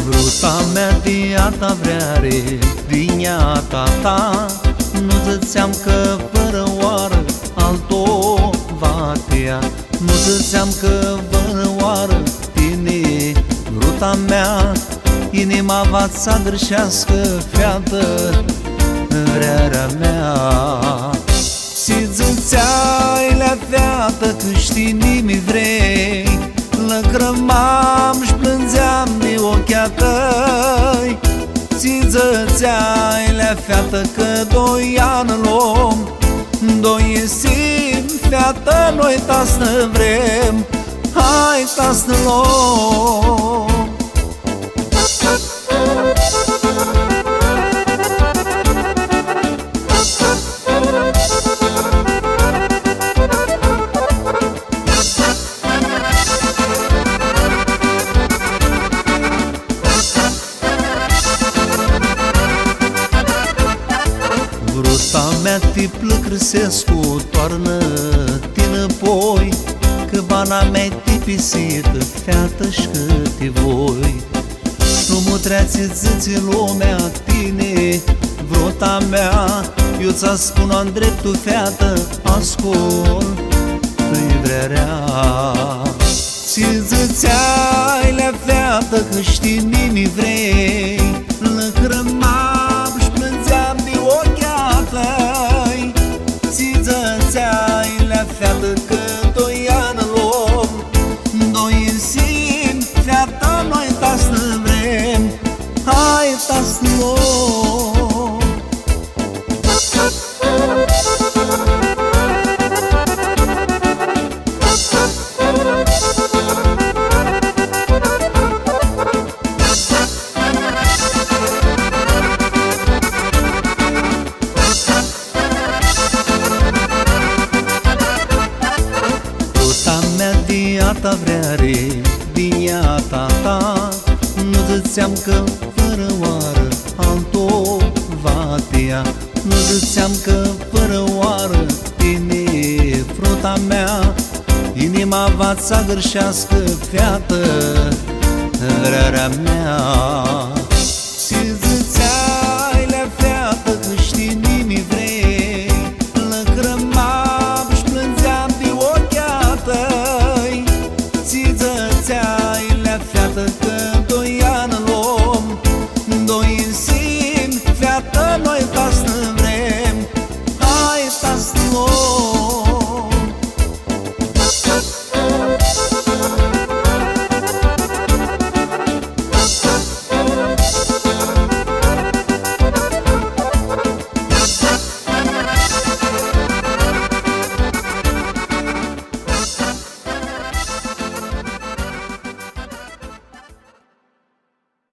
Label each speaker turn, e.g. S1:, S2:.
S1: Bruta mea diata vreare, diniata ta, nu zățeam că fără oară alto va tea. Nu zățeam că fără oară tine, bruta mea, inima va să greșească, feată, vrearea mea. Si zățeai la feată că știi nimi vrei, lăcrămam și plângeam de ochii tăi. Si zățeai la feată că doi ani luăm, doi iesim, feată, noi ta să vrem, hai ta să luăm. Bruta mea te plăcrăsescu, toarnă-te înapoi, că bana mea te pisită, feată-și că te voi. Nu mutreați zăți lumea tine, bruta mea, eu ți-a spun-o-n dreptul, feată, ascult-i vrerea. Si zățeai la feată că știi nimi vrei, lăcrămam și plângeam de ochii tăi. Si zățeai la feată că doi ani luăm, doi iesim, feată, noi ta să vrem, hai ta să luăm. Diata vreare, diniata ta, nu zățeam că fără oară alto va tea. Nu zățeam că fără oară tine, fruta mea, inima va să greșească, feată, vrearea mea. Si zățeai la feată că știi nimi vrei, lăcrămam și plângeam de ochii tăi. Si zățeai la feată că doi ani luăm, doi iesim, feată,